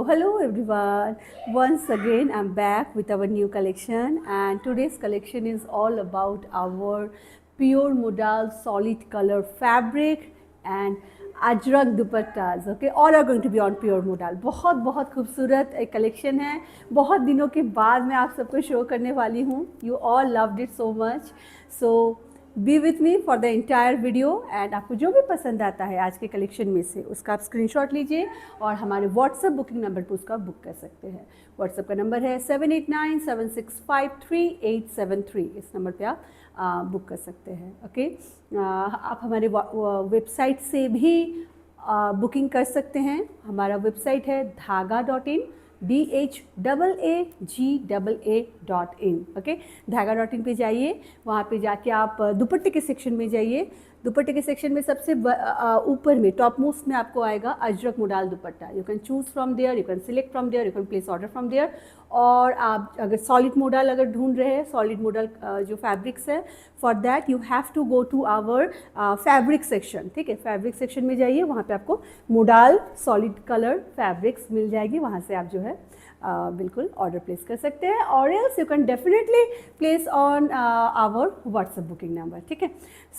hello everyone. Once again, I'm back with our new collection, and today's collection is all about our pure modal solid color fabric and Ajrak dupattas. Okay, all are going to be on pure modal. बहुत बहुत खूबसूरत एक collection है. बहुत दिनों के बाद मैं आप सबको शो करने वाली हूँ. You all loved it so much. So B with me for the entire video. And आपको जो भी पसंद आता है आज के कलेक्शन में से उसका आप स्क्रीनशॉट लीजिए और हमारे व्हाट्सएप बुकिंग नंबर पर उसका बुक कर सकते हैं. व्हाट्सएप का नंबर है 7897653873. इस नंबर पे आप बुक कर सकते हैं. ओके, आप हमारे वेबसाइट से भी बुकिंग कर सकते हैं. हमारा वेबसाइट है धागा.in, DHAAGAA.in. ओके, धागा.in पे जाइए. वहाँ पे जाके आप दुपट्टे के सेक्शन में जाइए. दुपट्टे के सेक्शन में सबसे ऊपर में टॉप मोस्ट में आपको आएगा Ajrak modal dupatta. You can choose from there, you can select from there, you can place order from there. और आप अगर सॉलिड मोडाल अगर ढूंढ रहे हैं, सॉलिड मोडाल जो फैब्रिक्स है, for that you have to go to our fabric section. ठीक है, फैब्रिक सेक्शन में जाइए. वहाँ पे आपको मोडाल सॉलिड कलर फैब्रिक्स मिल जाएगी. वहाँ से आप जो है बिल्कुल ऑर्डर प्लेस कर सकते हैं. और else you can definitely place on our WhatsApp booking number. ठीक है,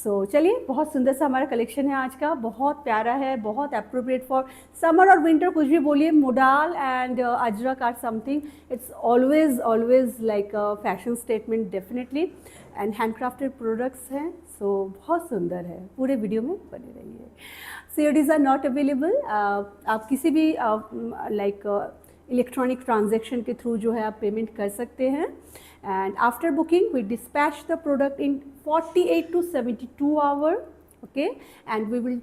सो चलिए, बहुत सुंदर सा हमारा कलेक्शन है आज का. बहुत प्यारा है, बहुत अप्रोप्रिएट फॉर समर और विंटर. कुछ भी बोलिए, modal and Ajrak or something, it's always like fashion statement definitely. And handcrafted products हैं, सो बहुत सुंदर है. पूरे वीडियो में बने रहिए. CODs are not available. आप किसी भी लाइक इलेक्ट्रॉनिक ट्रांजैक्शन के थ्रू जो है आप पेमेंट कर सकते हैं. And after booking we dispatch the product in 48 to 72 hour. Okay, and we will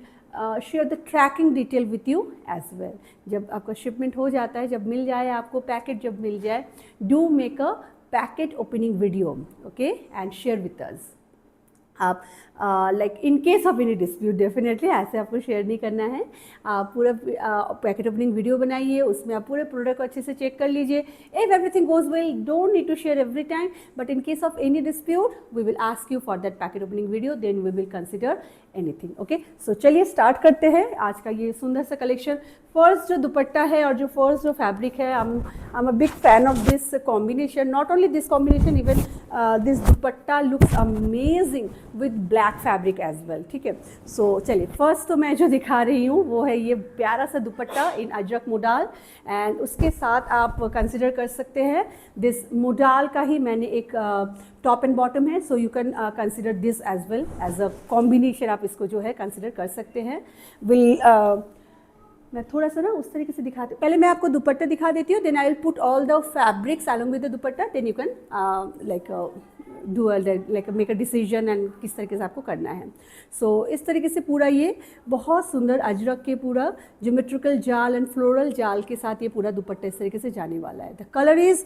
share the tracking detail with you as well. जब आपका शिपमेंट हो जाता है, जब मिल जाए आपको पैकेट, जब मिल जाए, do make a packet opening video. Okay, and share with us. आप like in case of any dispute, definitely ऐसे आपको शेयर नहीं करना है. आप पूरा पैकेट ओपनिंग वीडियो बनाइए, उसमें आप पूरे प्रोडक्ट को अच्छे से चेक कर लीजिए. If everything goes well, don't need to share every time, but in case of any dispute we will ask you for that packet opening video, then we will consider anything. Okay, so चलिए start करते हैं आज का ये सुंदर सा collection. First जो दुपट्टा है और जो फर्स्ट जो फैब्रिक है, I am a big fan of this combination. Not only this combination, even this dupatta looks amazing with black fabric as well. ठीक है, सो चलिए, फर्स्ट तो मैं जो दिखा रही हूँ वो है ये प्यारा सा दुपट्टा इन अजरक मोडाल. एंड उसके साथ आप कंसिडर कर सकते हैं दिस मोडाल का ही मैंने एक टॉप एंड बॉटम है, so you can consider this as well as a combination. आप इसको जो है कंसिडर कर सकते हैं. मैं थोड़ा सा ना उस तरीके से दिखाती हूँ. पहले मैं आपको दुपट्टा दिखा देती हूँ, then I will put all the fabrics along with the dupatta, then you can like do like make a decision and किस तरीके से आपको करना है. सो इस तरीके से पूरा ये बहुत सुंदर अजरक के पूरा ज्योमेट्रिकल जाल एंड फ्लोरल जाल के साथ ये पूरा दुपट्टा इस तरीके से जाने वाला है. The colour is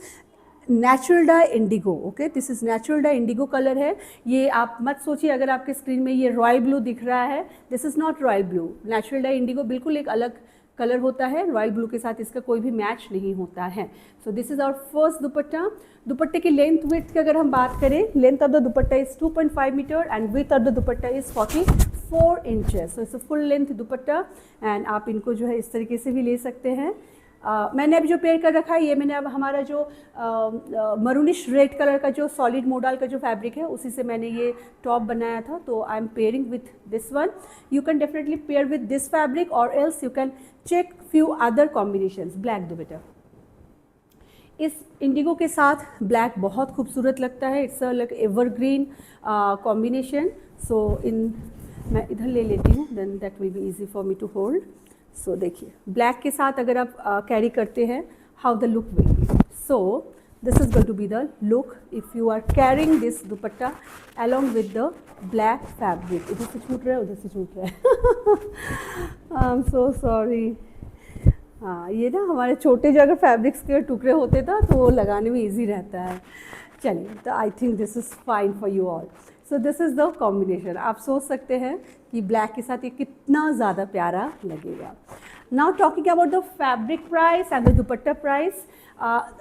natural die Indigo. Okay, this is natural die Indigo colour है. ये आप मत सोचिए अगर आपके स्क्रीन में ये रॉयल ब्लू दिख रहा है, this is not royal blue. Natural die Indigo बिल्कुल एक अलग कलर होता है. रॉयल ब्लू के साथ इसका कोई भी मैच नहीं होता है. So this is our first dupatta. दुपट्टे की लेंथ विड्थ की अगर हम बात करें, length of the dupatta is 2.5 metre and width of the dupatta is 44 inches. So it's a full length dupatta. And आप इनको जो है इस तरीके से भी ले सकते हैं. मैंने अब जो पेयर कर रखा है, ये मैंने अब हमारा जो मरूनिश रेड कलर का जो सॉलिड मोडाल का जो फैब्रिक है, उसी से मैंने ये टॉप बनाया था. तो I am pairing with this one. You can definitely pair with this fabric और else you can check few other combinations. Black dupatta इस इंडिगो के साथ ब्लैक बहुत खूबसूरत लगता है. It's a like evergreen combination. So मैं इधर ले लेती हूँ, then that will be easy for me to hold. So देखिए, ब्लैक के साथ अगर आप कैरी करते हैं, how the look will B. So this is going to be the look if you are carrying this dupatta along with the black fabric. इधर से छूट रहा है, उधर से छूट रहा है. I am so sorry. हाँ, ये ना हमारे छोटे जो अगर फैब्रिक्स के टुकड़े होते था तो वो लगाने में ईजी रहता है. चलिए, तो I think this is fine for you all. So this is the combination. आप सोच सकते हैं कि ब्लैक के साथ ये कितना ज़्यादा प्यारा लगेगा. Now talking about the fabric price and the dupatta price.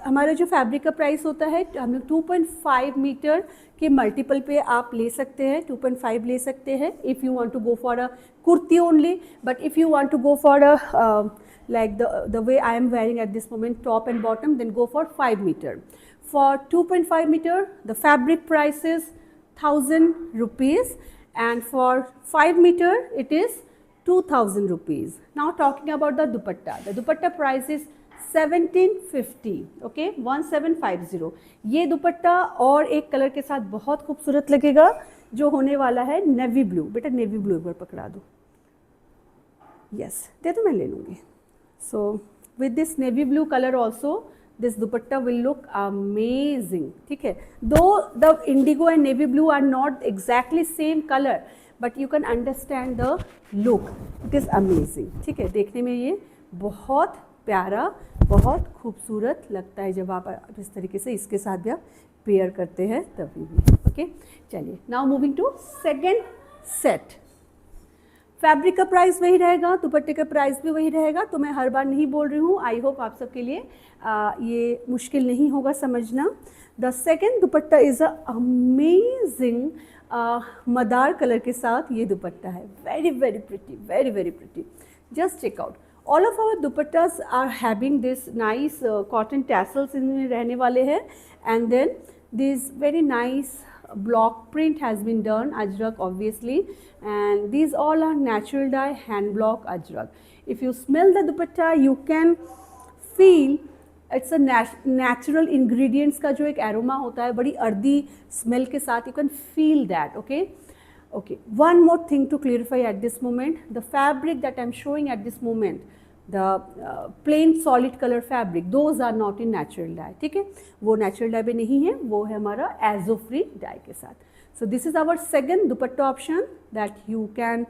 हमारा जो फैब्रिक का प्राइस होता है, हम लोग 2.5 मीटर के मल्टीपल पे आप ले सकते हैं. 2.5 ले सकते हैं if you want to go for a kurti only. But if you want to go for a like the way I am wearing at this moment, top and bottom, then go for 5 meter. For 2.5 meter, the fabric price is 1000 rupees, and for 5 meter it is 2000 rupees. Now talking about the dupatta price is 1750, okay, 1750. ये दुपट्टा और एक colour के साथ बहुत खूबसूरत लगेगा, जो होने वाला है नेवी ब्लू. बेटा नेवी ब्लू एक बार पकड़ा दो. यस, दे तो मैं ले लूँगी. So with this navy blue colour also this dupatta will look amazing. ठीक है, though the indigo and navy blue are not exactly same colour, but you can understand the look. It is amazing. ठीक है, देखने में ये बहुत प्यारा, बहुत खूबसूरत लगता है जब आप इस तरीके से इसके साथ भी आप पेयर करते हैं तभी भी. ओके, चलिए now moving to second set. Fabric का प्राइस वही रहेगा, दुपट्टे का प्राइस भी वही रहेगा, तो मैं हर बार नहीं बोल रही हूँ. आई होप आप सबके लिए ये मुश्किल नहीं होगा समझना. The second dupatta is a amazing madder colour के साथ ये दुपट्टा है. Very very pretty, very very pretty. Just check out. All of our dupattas are having this nice cotton tassels इनमें रहने वाले हैं, and then this very nice block print has been done, ajrak obviously, and these all are natural dye hand block ajrak. If you smell the dupatta, you can feel it's a natural ingredients का जो एक aroma होता है, बड़ी earthy smell के साथ, you can feel that. Okay, okay. One more thing to clarify at this moment, the fabric that I'm showing at this moment, the plain solid color fabric, those are not in natural dye. ठीक है, वो natural dye में नहीं है, वो है हमारा azo free dye के साथ. So this is our second dupatta option that you can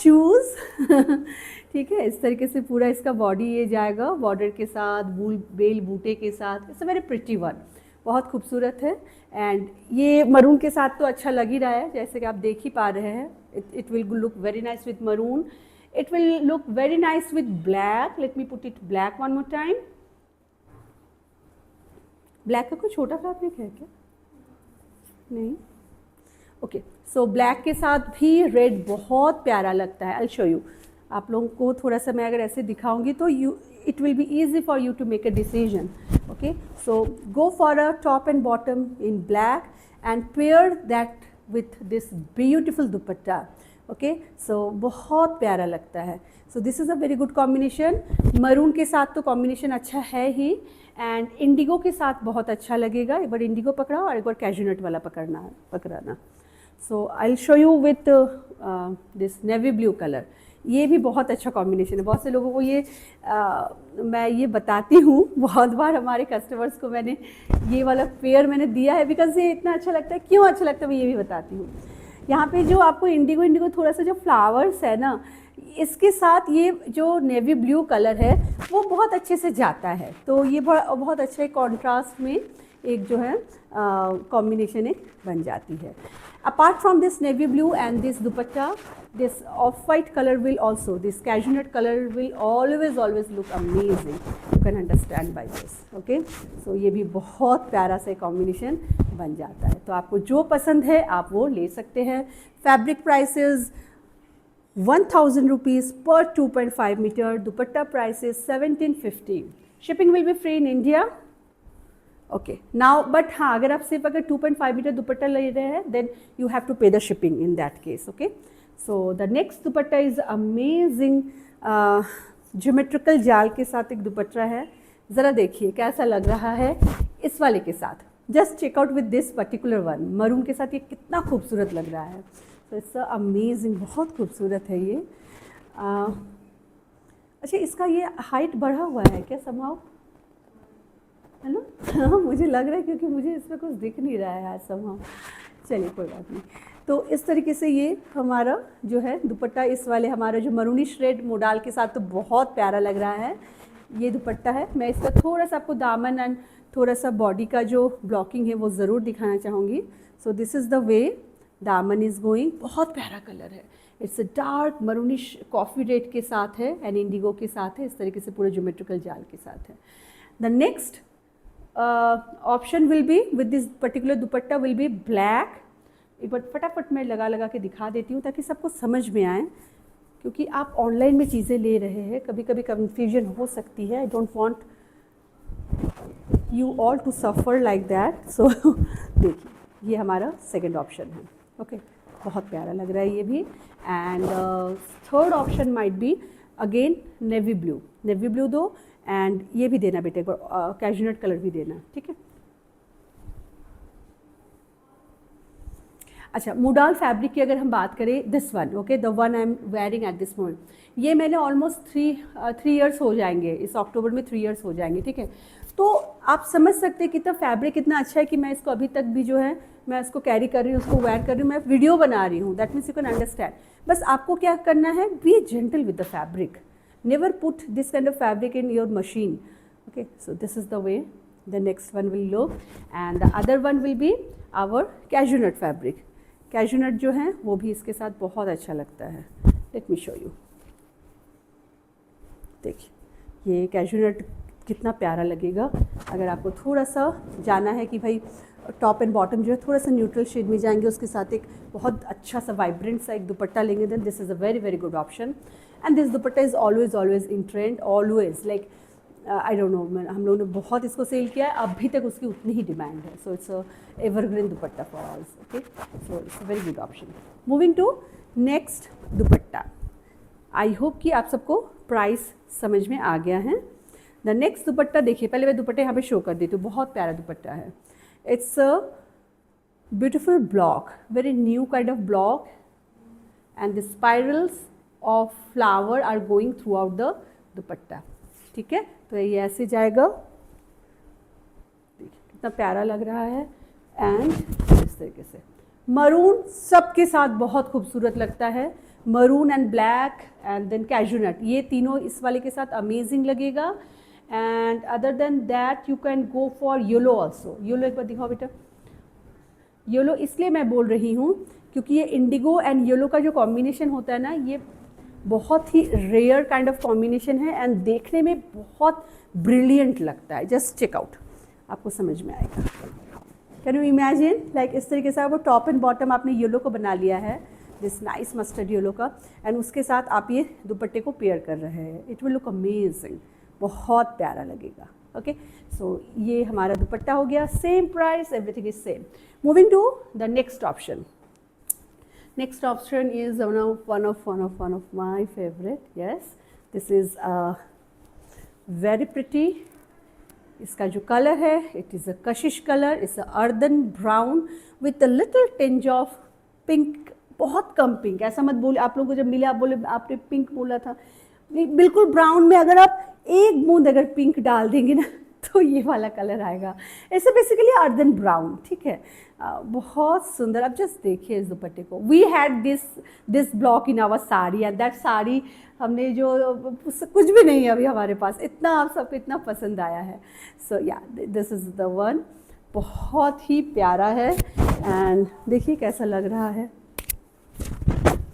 choose. ठीक है, इस तरीके से पूरा इसका बॉडी ये जाएगा बॉर्डर के साथ, बेल बूटे के साथ. It's a very pretty one, बहुत खूबसूरत है. एंड ये मरून के साथ तो अच्छा लग ही रहा है, जैसे कि आप देख ही पा रहे हैं. It will look very nice with maroon. It will look very nice with black. Let me put it black one more time. Black का कोई छोटा फैब्रिक है क्या? नहीं. Okay. So black के साथ भी red बहुत प्यारा लगता है. I'll show you. आप लोगों को थोड़ा सा मैं अगर ऐसे दिखाऊंगी तो it will be easy for you to make a decision. Okay. So go for a top and bottom in black and pair that with this beautiful dupatta. Okay, so बहुत प्यारा लगता है. So this is a very good combination. Maroon के साथ तो combination अच्छा है ही, and Indigo के साथ बहुत अच्छा लगेगा. एक बार इंडिगो पकड़ा और एक बार कैजुनट वाला पकड़ाना. So I will show you with this navy blue colour. ये भी बहुत अच्छा कॉम्बिनेशन है. बहुत से लोगों को ये मैं ये बताती हूँ, बहुत बार हमारे कस्टमर्स को मैंने ये वाला पेयर मैंने दिया है, बिकॉज ये इतना अच्छा लगता है. क्यों अच्छा लगता है मैं ये भी बताती हूँ. यहाँ पे जो आपको इंडिगो थोड़ा सा जो फ्लावर्स है ना, इसके साथ ये जो नेवी ब्लू कलर है वो बहुत अच्छे से जाता है. तो ये बहुत अच्छा कॉन्ट्रास्ट में एक जो है कॉम्बिनेशन एक बन जाती है. Apart from this navy blue and this dupatta, this off white colour will also, this कैजुनट colour will always look amazing. You can understand by this. Okay, so ये भी बहुत प्यारा सा कॉम्बिनेशन बन जाता है. तो आपको जो पसंद है आप वो ले सकते हैं. Fabric prices 1000 rupees per 2.5 meter. Dupatta price is 1750. Shipping will be free in India. Okay, now but हाँ, अगर आप सिर्फ अगर 2.5 मीटर दुपट्टा ले रहे हैं देन यू हैव टू पे the shipping in that case. Okay, so the next dupatta is amazing. Geometrical जाल के साथ एक दुपट्टा है. ज़रा देखिए कैसा लग रहा है इस वाले के साथ. Just check out with this particular one. Maroon के साथ ये कितना खूबसूरत लग रहा है. तो इट्स अमेजिंग, बहुत खूबसूरत है ये. अच्छा, इसका ये हाइट बढ़ा हुआ है क्या समहाउ, है ना? हाँ, मुझे लग रहा है क्योंकि मुझे इसमें कुछ दिख नहीं रहा है आज समहाउ. चलिए कोई बात नहीं. तो इस तरीके से ये हमारा जो है दुपट्टा, इस वाले हमारा जो मरूनिश रेड मोडाल के साथ तो बहुत प्यारा लग रहा है. ये दुपट्टा है. मैं इसका थोड़ा सा आपको दामन एंड थोड़ा सा बॉडी का जो ब्लॉकिंग है वो ज़रूर दिखाना चाहूँगी. सो दिस इज़ द वे दामन इज़ गोइंग. बहुत प्यारा कलर है. It's a dark maroonish coffee red के साथ है एंड इंडिगो के साथ है. इस तरीके से पूरे ज्योमेट्रिकल जाल के साथ है. The next option will be with this particular dupatta will be black. एक बार फटाफट मैं लगा के दिखा देती हूँ ताकि सबको समझ में आए. क्योंकि आप ऑनलाइन में चीज़ें ले रहे हैं, कभी कभी कन्फ्यूजन हो सकती है. I don't want you all to suffer like that. So देखिए ये हमारा सेकंड ऑप्शन है. ओके बहुत प्यारा लग रहा है ये भी. And third option might be again navy blue दो. एंड ये भी देना बेटे को, कैजुनट कलर भी देना. ठीक है. अच्छा मोडाल फैब्रिक की अगर हम बात करें, this one okay, the one I am wearing at this moment, ये मैंने ऑलमोस्ट थ्री इयर्स हो जाएंगे, इस अक्टूबर में 3 इयर्स हो जाएंगे. ठीक है. तो आप समझ सकते हैं कितना फैब्रिक कितना अच्छा है कि मैं इसको अभी तक भी जो है मैं इसको कैरी कर रही हूँ, उसको वेयर कर रही हूँ, मैं वीडियो बना रही हूँ. That means you can understand. बस आपको क्या करना है, be gentle with the fabric. Never put this kind of fabric in your machine. Okay so this is the way the next one will look. And the other one will be our कैजुनट fabric. कैजुनट जो है वो भी इसके साथ बहुत अच्छा लगता है. Late me show you. देखिए ये कैजुनट कितना प्यारा लगेगा. अगर आपको थोड़ा सा जाना है कि भाई टॉप एंड बॉटम जो है थोड़ा सा न्यूट्रल शेड में जाएंगे, उसके साथ एक बहुत अच्छा सा वाइब्रेंट सा एक दुपट्टा लेंगे, then this is a very very good option. And this dupatta is always in trend, always like I don't know, हम लोगों ने बहुत इसको सेल किया है, अभी तक उसकी उतनी ही डिमांड है. So it's evergreen dupatta for all. Okay so it's a very good option. Moving to next dupatta. I hope कि आप सबको प्राइस समझ में आ गया है. द नेक्स्ट दुपट्टा देखिए, पहले मैं दुपट्टे यहाँ पे शो कर देती हूँ. बहुत प्यारा दुपट्टा है. It's a beautiful block, very new kind of block, and the spirals of flower are going throughout the dupatta. ठीक है. तो ये ऐसे जाएगा, देखिए कितना प्यारा लग रहा है. एंड इस तरीके से मरून सबके साथ बहुत खूबसूरत लगता है. Maroon and black and then कैजुनट, ये तीनों इस वाले के साथ अमेजिंग लगेगा. And other than that you can go for yellow also. Yellow एक बार दिखाओ बेटा. येलो इसलिए मैं बोल रही हूँ क्योंकि ये इंडिगो एंड येलो का जो कॉम्बिनेशन होता है ना, ये बहुत ही रेयर काइंड ऑफ कॉम्बिनेशन है एंड देखने में बहुत ब्रिलियंट लगता है. जस्ट चेक आउट, आपको समझ में आएगा. कैन यू इमेजिन लाइक इस तरीके से वो टॉप एंड बॉटम आपने येलो को बना लिया है, दिस नाइस मस्टर्ड येलो का, एंड उसके साथ आप ये दुपट्टे को पेयर कर रहे हैं. इट विल लुक अमेजिंग, बहुत प्यारा लगेगा. ओके सो ये हमारा दुपट्टा हो गया. Same price, everything is same. Moving to the next option. Next option is one of my favorite. Yes, this is very pretty. इसका जो कलर है, it is a kashish color. It's a earthen brown with a little tinge of pink. बहुत कम pink, ऐसा मत बोले. आप लोगों को जब मिले आप बोले आपने पिंक बोला था, बिल्कुल ब्राउन में अगर आप एक बूंद अगर पिंक डाल देंगे ना तो ये वाला कलर आएगा. ऐसे बेसिकली अर्दन ब्राउन. ठीक है. बहुत सुंदर. अब जस्ट देखिए इस दुपट्टे को. We had this block in our sari and that sari हमने जो कुछ भी नहीं है अभी हमारे पास, इतना आप सबको इतना पसंद आया है. सो या दिस इज़ द वन. बहुत ही प्यारा है. एंड देखिए कैसा लग रहा है.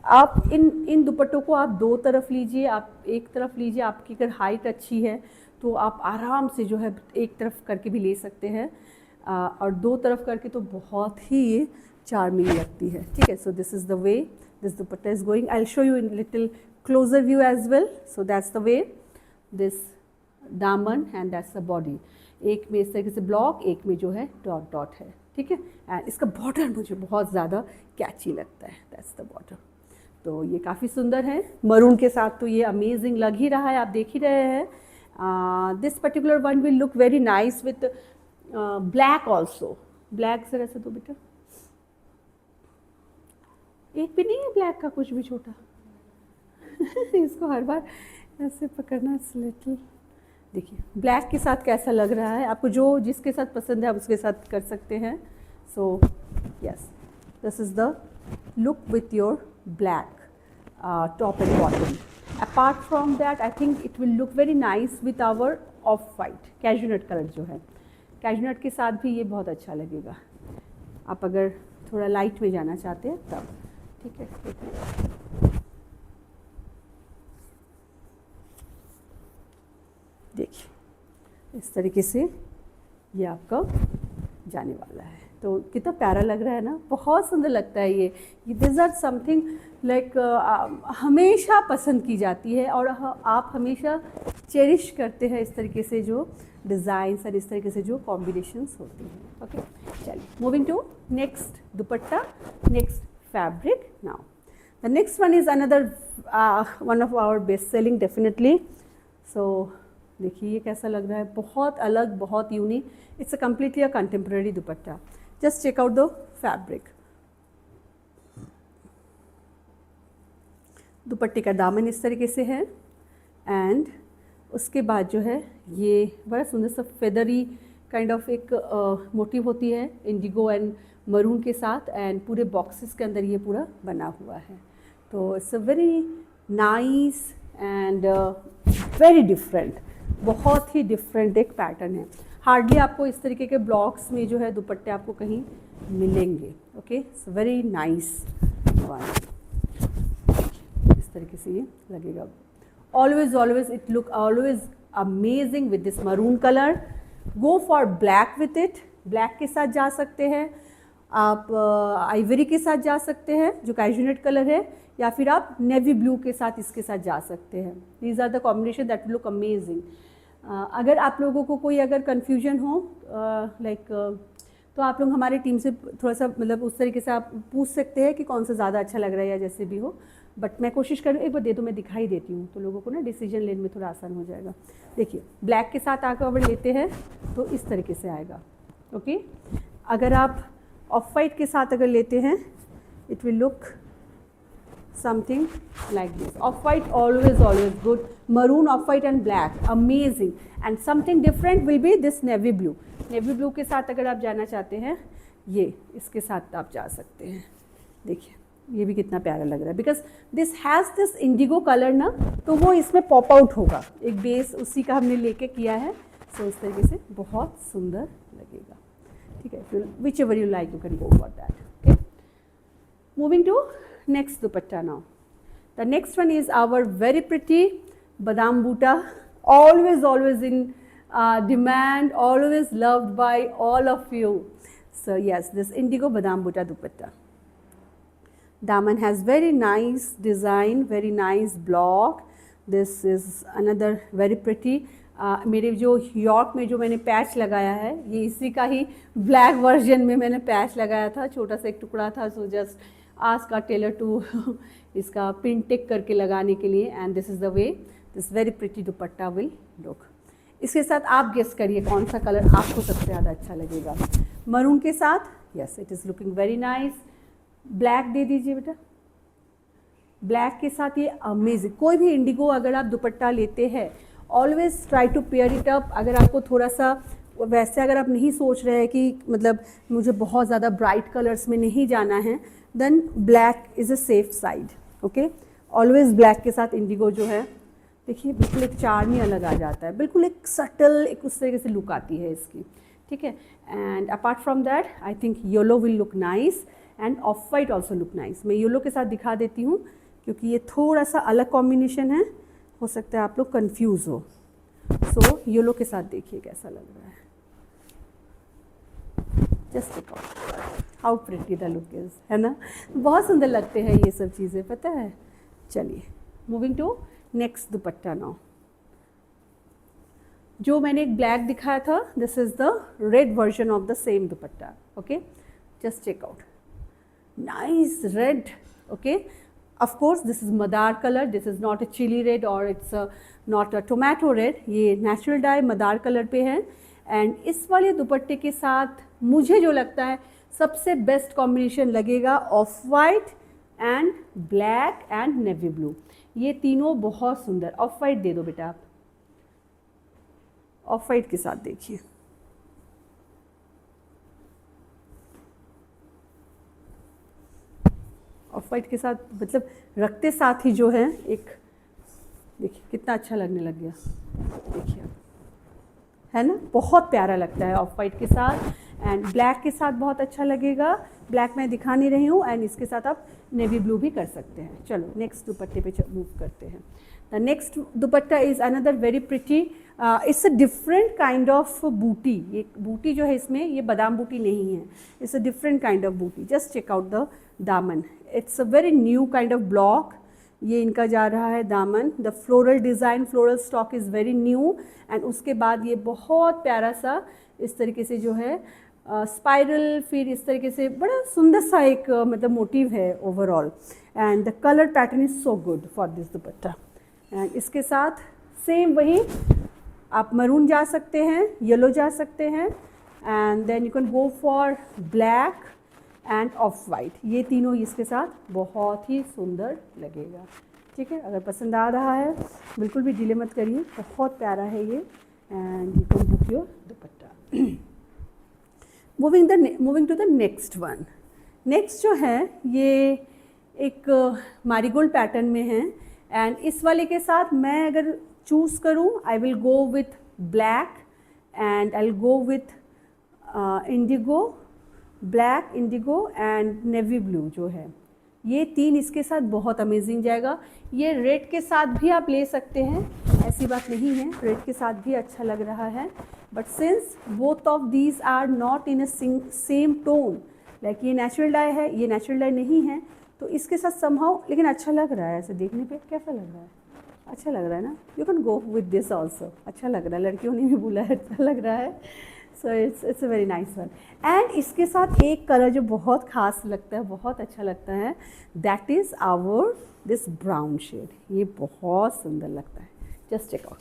आप इन दुपट्टों को आप दो तरफ लीजिए, आप एक तरफ लीजिए. आपकी अगर हाइट अच्छी है तो आप आराम से जो है एक तरफ करके भी ले सकते हैं, और दो तरफ करके तो बहुत ही चार्मिंग लगती है. ठीक है. So this is the way this dupatta is going. I will show you in little closer view as well. So that's the way this दामन एंड दैट्स द बॉडी. एक में इस तरीके से ब्लॉक, एक में जो है डॉट डॉट है. ठीक है. एंड इसका बॉर्डर मुझे बहुत ज़्यादा कैची लगता है. That's the border. तो ये काफ़ी सुंदर है. मरून के साथ तो ये अमेजिंग लग ही रहा है, आप देख ही रहे हैं. This particular one will look very nice with black also. Black जरा से दो बेटा. एक भी नहीं है ब्लैक का कुछ भी छोटा. इसको हर बार ऐसे पकड़ना. लिटिल देखिए ब्लैक के साथ कैसा लग रहा है. आपको जो जिसके साथ पसंद है आप उसके साथ कर सकते हैं. So yes, this is the look with your black top and bottom. Apart from that, I think it will look very nice with our off-white cashmere color जो है. cashmere के साथ भी ये बहुत अच्छा लगेगा. आप अगर थोड़ा लाइट में जाना चाहते हैं तब. ठीक है. देखिए इस तरीके से ये आपका जाने वाला है. तो कितना प्यारा लग रहा है ना, बहुत सुंदर लगता है ये दिस आर समथिंग लाइक हमेशा पसंद की जाती है और आप हमेशा चेरिश करते हैं इस तरीके से जो डिज़ाइंस और इस तरीके से जो कॉम्बिनेशंस होती हैं। ओके, चलिए moving to next dupatta, next fabric now. The next one is another one of our best selling definitely. So देखिए ये कैसा लग रहा है, बहुत अलग, बहुत unique. It's a completely a contemporary dupatta. Just check out the fabric. दुपट्टे का दामन इस तरीके से है एंड उसके बाद जो है ये बड़ा सुंदर सा फेदरी काइंड ऑफ एक मोटिव होती है इंडिगो एंड मरून के साथ, एंड पूरे बॉक्सेस के अंदर ये पूरा बना हुआ है। तो it's a very nice and very different, बहुत ही डिफरेंट एक पैटर्न है। हार्डली आपको इस तरीके के ब्लॉक्स में जो है दुपट्टे आपको कहीं मिलेंगे। Okay, it's very nice one. इस तरीके से ये लगेगा। Always it look always amazing with this maroon colour. Go for black with it, black के साथ जा सकते हैं आप, आइवरी के साथ जा सकते हैं जो कैजुनेट कलर है, या फिर आप नेवी ब्लू के साथ इसके साथ जा सकते हैं। These are the combination that look amazing. अगर आप लोगों को कोई अगर कन्फ्यूजन हो तो आप लोग हमारे टीम से थोड़ा सा मतलब उस तरीके से आप पूछ सकते हैं कि कौन सा ज़्यादा अच्छा लग रहा है या जैसे भी हो। बट मैं कोशिश करूँ, एक बार दे दो, मैं दिखाई देती हूँ तो लोगों को ना डिसीजन लेने में थोड़ा आसान हो जाएगा। देखिए ब्लैक के साथ आकर अगर लेते हैं तो इस तरीके से आएगा। ओके, अगर आप ऑफ वाइट के साथ अगर लेते हैं it will look something like this. Off-white always good. Maroon, off-white and black, amazing. And something different will be this navy blue. Navy blue के साथ अगर आप जाना चाहते हैं, ये इसके साथ आप जा सकते हैं। देखिए ये भी कितना प्यारा लग रहा है, because this has this Indigo colour ना, तो वो इसमें पॉप आउट होगा। एक बेस उसी का हमने लेके किया है। सो इस तरीके से बहुत सुंदर लगेगा। ठीक है, whichever you like you can go for that. Okay, moving to next dupatta now. The next one is our very pretty badam buta, always in demand, always loved by all of you. So yes, this indigo badam buta dupatta. Daman has very nice design, very nice block. This is another very pretty. मेरे जो York में जो मैंने patch लगाया है, ये इसी का ही ब्लैक वर्जन में मैंने पैच लगाया था, छोटा सा एक टुकड़ा था। So just ask our tailor to इसका पिन टिक करके लगाने के लिए, and this is the way this very pretty dupatta will look. इसके साथ आप गेस करिए कौन सा कलर आपको सबसे ज़्यादा अच्छा लगेगा। मरून के साथ, yes it is looking very nice. Black दे दीजिए बेटा, ब्लैक के साथ ये अमेजिंग। कोई भी इंडिगो अगर आप दुपट्टा लेते हैं, always try to pair it up. अगर आपको थोड़ा सा वैसे अगर आप नहीं सोच रहे हैं कि मतलब मुझे बहुत ज़्यादा ब्राइट कलर्स में नहीं जाना है, then black is a safe side. Okay, always black के साथ इंडिगो जो है, देखिए बिल्कुल एक चार्म ही अलग आ जाता है, बिल्कुल एक सटल एक उस तरीके से लुक आती है इसकी। ठीक है, and apart from that I think yellow will look nice and off white also look nice. मैं येलो के साथ दिखा देती हूँ क्योंकि ये थोड़ा सा अलग कॉम्बिनेशन है, हो सकता है आप लोग कंफ्यूज हो। सो येलो के साथ देखिए कैसा लग रहा है। Just check out how pretty the look is, है ना, बहुत सुंदर लगते हैं ये सब चीज़ें, पता है। चलिए moving to next dupatta now. जो मैंने एक ब्लैक दिखाया था, this is the red version of the same dupatta. Okay, just check out, nice red. Okay, of course this is madar color, this is not a chili red or it's not a tomato red, ये natural dye madar color पे है। And इस वाले दुपट्टे के साथ मुझे जो लगता है सबसे बेस्ट कॉम्बिनेशन लगेगा of white and black and navy blue. ये तीनों बहुत सुंदर। ऑफ वाइट दे दो बेटा आप, ऑफ वाइट के साथ देखिए, ऑफ वाइट के साथ मतलब रखते साथ ही जो है एक, देखिए कितना अच्छा लगने लग गया। देखिए है ना, बहुत प्यारा लगता है ऑफ वाइट के साथ, एंड ब्लैक के साथ बहुत अच्छा लगेगा। ब्लैक मैं दिखा नहीं रही हूँ, एंड इसके साथ आप नेवी ब्लू भी कर सकते हैं। चलो नेक्स्ट दुपट्टे पे मूव करते हैं। The next dupatta is another very pretty, it's a different kind of बूटी। ये बूटी जो है इसमें, ये बादाम बूटी नहीं है, it's a different kind of बूटी। जस्ट चेक आउट द दामन, it's a very new kind of block. ये इनका जा रहा है दामन, the floral design, floral stock is very new. And उसके बाद ये बहुत प्यारा सा इस तरीके से जो है स्पाइरल, फिर इस तरीके से बड़ा सुंदर सा एक मतलब मोटिव है overall. And the colour pattern is so good for this dupatta. And इसके साथ सेम वही, आप मरून जा सकते हैं, येलो जा सकते हैं, and then you can go for black and off white. ये तीनों इसके साथ बहुत ही सुंदर लगेगा। ठीक है, अगर पसंद आ रहा है बिल्कुल भी डिले मत करिए, बहुत प्यारा है ये। And you can book your dupatta. Moving to the next one. Next जो है ये एक मैरीगोल्ड पैटर्न में है। एंड इस वाले के साथ मैं अगर चूज़ करूँ, I will go with black and I will go with Indigo, black, Indigo and navy blue जो है, ये तीन इसके साथ बहुत अमेजिंग जाएगा। ये रेड के साथ भी आप ले सकते हैं, ऐसी बात नहीं है, रेड के साथ भी अच्छा लग रहा है। But since both of these are not in a same tone, like ये नेचुरल डाई है, ये नेचुरल डाई नहीं है, तो इसके साथ समहाउ लेकिन अच्छा लग रहा है। ऐसे देखने पे कैसा लग रहा है? अच्छा लग रहा है ना? You can go with this also, अच्छा लग रहा है, लड़कियों ने भी बोला है अच्छा लग रहा है। So it's a very nice one. And इसके साथ एक कलर जो बहुत खास लगता है, बहुत अच्छा लगता है, that is our this brown shade. ये बहुत सुंदर लगता है, जस्ट चेक आउट।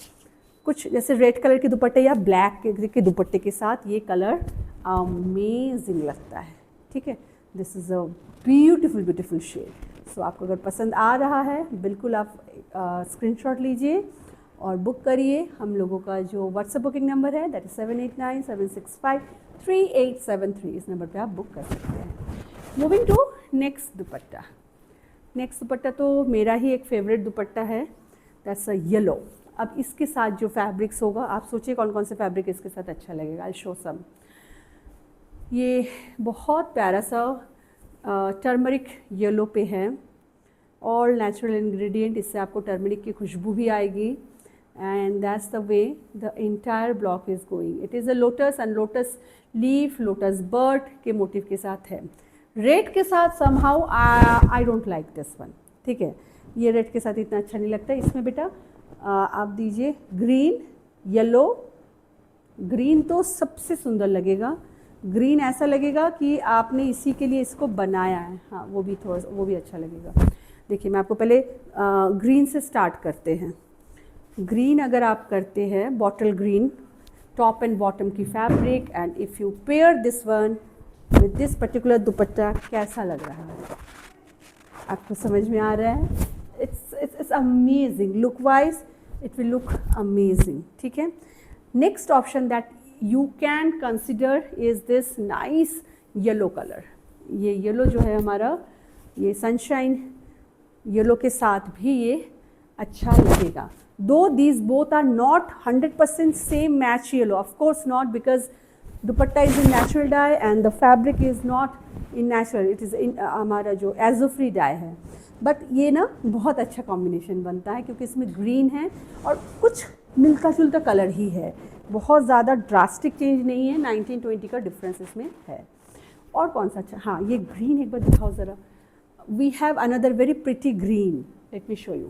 कुछ जैसे रेड कलर के दुपट्टे या ब्लैक के दुपट्टे के साथ ये कलर अमेजिंग लगता है। ठीक है, this is a beautiful shade. So आपको अगर पसंद आ रहा है बिल्कुल आप स्क्रीनशॉट लीजिए और बुक करिए। हम लोगों का जो व्हाट्सएप बुकिंग नंबर है दैट इज़ 7897653873, इस नंबर पे आप बुक कर सकते हैं। Moving to next dupatta. Next dupatta तो मेरा ही एक फेवरेट दुपट्टा है, दैट्स अ येलो। अब इसके साथ जो फैब्रिक्स होगा, आप सोचिए कौन कौन से फैब्रिक इसके साथ अच्छा लगेगा। I show some. ये बहुत प्यारा सा टर्मरिक येलो पे है, ऑल नेचुरल इंग्रेडिएंट, इससे आपको टर्मरिक की खुशबू भी आएगी। And that's the way the entire block is going. It is a lotus and lotus leaf, lotus bird के मोटिव के साथ है। रेड के साथ somehow I don't like this one. ठीक है, ये रेड के साथ इतना अच्छा नहीं लगता है। इसमें बेटा आप दीजिए ग्रीन, येलो। ग्रीन तो सबसे सुंदर लगेगा, ग्रीन ऐसा लगेगा कि आपने इसी के लिए इसको बनाया है। हाँ, वो भी थोड़ा, वो भी अच्छा लगेगा। देखिए मैं आपको पहले ग्रीन से स्टार्ट करते हैं। ग्रीन अगर आप करते हैं, bottle green, top and bottom की fabric, and if you pair this one with this particular dupatta, कैसा लग रहा है? आपको समझ में आ रहा है? It's amazing, look wise it will look amazing. ठीक है, next option that you can consider is this nice yellow color। ये येलो जो है हमारा, ये सनशाइन येलो के साथ भी ये अच्छा लगेगा। दो these both are not 100% same match yellow, of course not, because dupatta is in natural dye and the fabric is not in natural, it is in हमारा जो एजोफ्री डाई है। बट ये ना बहुत अच्छा कॉम्बिनेशन बनता है क्योंकि इसमें ग्रीन है और कुछ मिलता जुलता कलर ही है, बहुत ज़्यादा ड्रास्टिक चेंज नहीं है। 1920 का डिफरेंस इसमें है। और कौन सा अच्छा, हाँ ये ग्रीन एक बार दिखाओ ज़रा। We have another very pretty green, let me show you.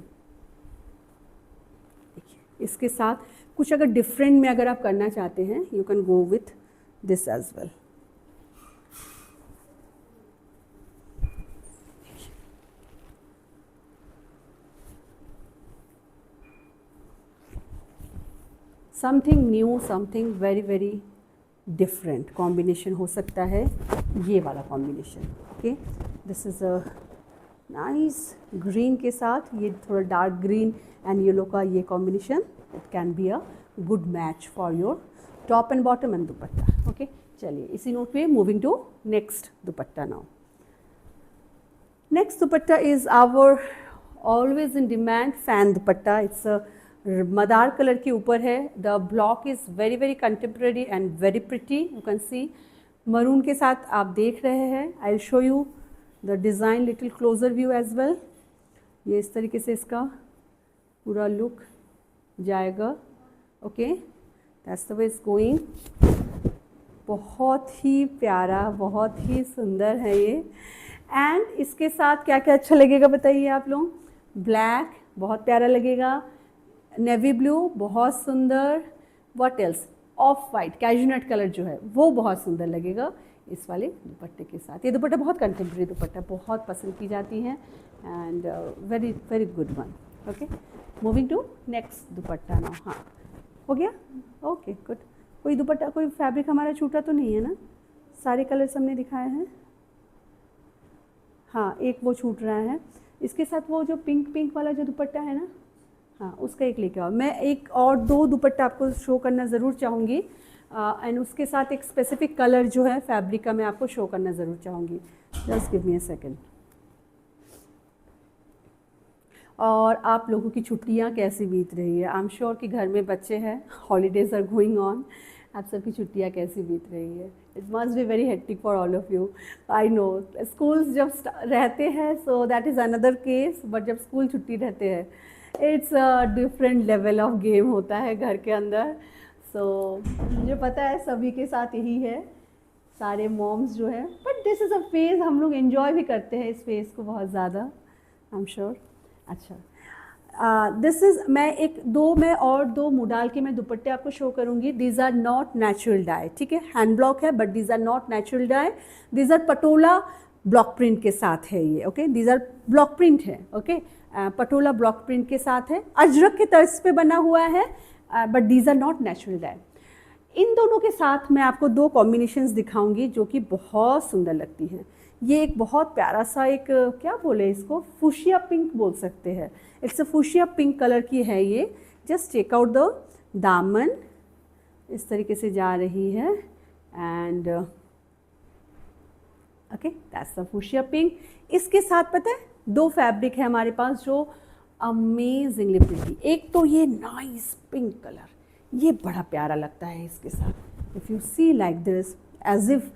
देखिए इसके साथ कुछ अगर डिफरेंट में अगर आप करना चाहते हैं, you can go with this as well. Something new, something very very different combination हो सकता है ये वाला combination. Okay, this is a nice green के साथ ये थोड़ा डार्क ग्रीन एंड येलो का ये combination, it can be a good match for your top and bottom and dupatta. Okay, चलिए इसी नोट पे moving to next dupatta now. Next dupatta is our always in demand fan dupatta. It's a madder colour के ऊपर है। The block is very very contemporary and very pretty, you can see. Maroon के साथ आप देख रहे हैं। I will show you the design little closer view as well. ये इस तरीके से इसका पूरा लुक जाएगा। Okay, that's the way it's going. बहुत ही प्यारा, बहुत ही सुंदर है ये। एंड इसके साथ क्या क्या अच्छा लगेगा बताइए आप लोग? ब्लैक बहुत प्यारा लगेगा, नेवी ब्लू बहुत सुंदर, व्हाट एल्स, ऑफ वाइट कैजुनट कलर जो है वो बहुत सुंदर लगेगा इस वाले दुपट्टे के साथ। ये दुपट्टा बहुत कंटेम्प्रेरी दुपट्टा, बहुत पसंद की जाती है and very very good one. Okay, moving to next dupatta now. हाँ, हो गया? Okay good. कोई दुपट्टा, कोई फैब्रिक हमारा छूटा तो नहीं है ना? सारे कलर्स हमने दिखाए हैं। हाँ, एक वो छूट रहा है। इसके साथ वो जो पिंक पिंक वाला जो दुपट्टा है ना, हाँ उसका एक लेके आओ। मैं एक और दो दुपट्टा आपको शो करना ज़रूर चाहूँगी एंड उसके साथ एक स्पेसिफिक कलर जो है फैब्रिक का मैं आपको शो करना ज़रूर चाहूँगी। Just give me a second. और आप लोगों की छुट्टियाँ कैसी बीत रही है? आई एम श्योर कि घर में बच्चे हैं, हॉलीडेज आर गोइंग ऑन। आप सबकी छुट्टियाँ कैसी बीत रही है? It must be very hectic for all of you. I know schools जब रहते हैं so that is another case, but जब स्कूल छुट्टी रहते हैं it's a different level of game होता है घर के अंदर। सो मुझे पता है सभी के साथ यही है, सारे मॉम्स जो है, but this is a phase, हम लोग एंजॉय भी करते हैं इस फेज़ को बहुत ज़्यादा, आई एम श्योर। अच्छा, दिस इज़, मैं और दो मुडाल के मैं दुपट्टे आपको शो करूँगी। These are not natural dye, ठीक है, हैंड ब्लॉक है but these are not natural dye. These are Patola block print के साथ है ये। Okay, these are block print है। ओके, पटोला ब्लॉक प्रिंट के साथ है, अजरक के तर्ज पे बना हुआ है, but these are not natural dye. इन दोनों के साथ मैं आपको दो कॉम्बिनेशंस दिखाऊंगी जो कि बहुत सुंदर लगती हैं। ये एक बहुत प्यारा सा, एक क्या बोले इसको, फुशिया पिंक बोल सकते हैं। It's a fuchsia pink colour की है ये। जस्ट चेक आउट द दामन, इस तरीके से जा रही है and okay, that's the fuchsia pink. इसके साथ पता है दो फैब्रिक है हमारे पास जो अमेजिंगली प्रिटी। एक तो ये नाइस पिंक कलर, ये बड़ा प्यारा लगता है इसके साथ। If you see like this, as if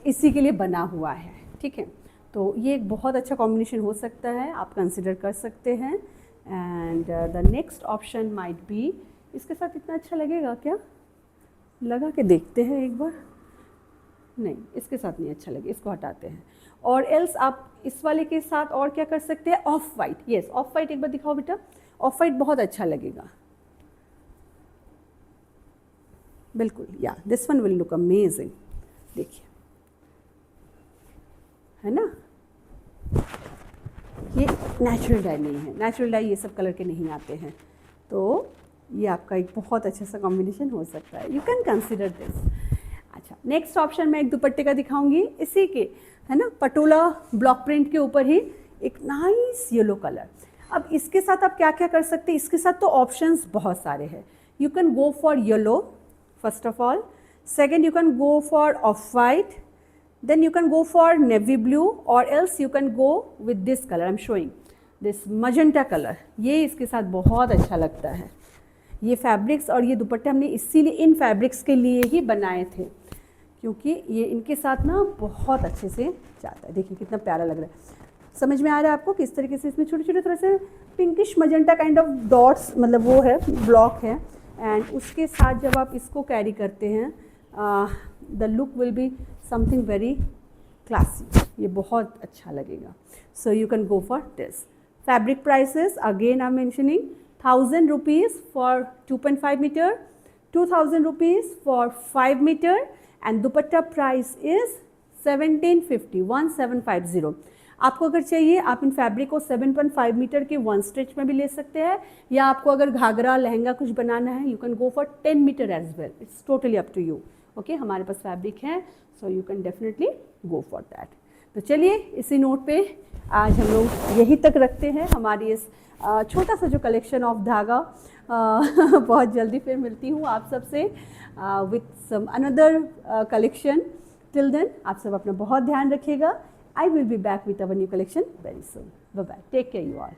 इसी के लिए बना हुआ है, ठीक है। तो ये एक बहुत अच्छा कॉम्बिनेशन हो सकता है, आप कंसिडर कर सकते हैं। And the next option might be, इसके साथ इतना अच्छा लगेगा क्या? लगा के देखते हैं एक बार। नहीं, इसके साथ नहीं अच्छा लगे, इसको हटाते हैं। और एल्स आप इस वाले के साथ और क्या कर सकते हैं, of white. Yes, of white एक बार दिखाओ बेटा, ऑफ वाइट बहुत अच्छा लगेगा, बिल्कुल। या this one will look amazing, देखिए, है ना। ये नेचुरल डाई नहीं है, नेचुरल डाई ये सब कलर के नहीं आते हैं, तो ये आपका एक बहुत अच्छा सा कॉम्बिनेशन हो सकता है। You can consider this. अच्छा, नेक्स्ट ऑप्शन मैं एक दुपट्टे का दिखाऊंगी, इसी के, है ना, पटोला ब्लॉक प्रिंट के ऊपर ही एक नाइस येलो कलर। अब इसके साथ आप क्या क्या कर सकते हैं? इसके साथ तो ऑप्शंस बहुत सारे हैं। You can go for yellow first of all, second you can go for of white, then you can go for navy blue, or else you can go with this color I'm showing, this magenta color। ये इसके साथ बहुत अच्छा लगता है। ये fabrics और ये दुपट्टे हमने इसीलिए इन फैब्रिक्स के लिए ही बनाए थे, क्योंकि ये इनके साथ ना बहुत अच्छे से जाता है। देखिए कितना प्यारा लग रहा है। समझ में आ रहा है आपको किस तरीके से इसमें छोटे छोटे थोड़े से pinkish magenta kind of dots, मतलब वो है, ब्लॉक है। एंड उसके साथ जब आप इसको कैरी करते हैं, the look will be something very classy, ये बहुत अच्छा लगेगा। So you can go for this. Fabric prices again I am mentioning, 1000 rupees for 2.5 metre, 2000 rupees for 5 metre, and dupatta price is 1750, 1750। आपको अगर चाहिए आप इन फैब्रिक को 7.5 मीटर के 1 स्टिच में भी ले सकते हैं, या आपको अगर घाघरा लहंगा कुछ बनाना है you can go for 10 metre as well, it's totally up to you. Okay, हमारे पास फैब्रिक है, so you can definitely go for that. तो चलिए इसी नोट पे आज हम लोग यहीं तक रखते हैं हमारी इस छोटा सा जो कलेक्शन ऑफ धागा। बहुत जल्दी फिर मिलती हूँ आप सबसे with some another collection. Till then आप सब अपना बहुत ध्यान रखिएगा। I will be back with our new collection very soon. Bye bye. Take care you all.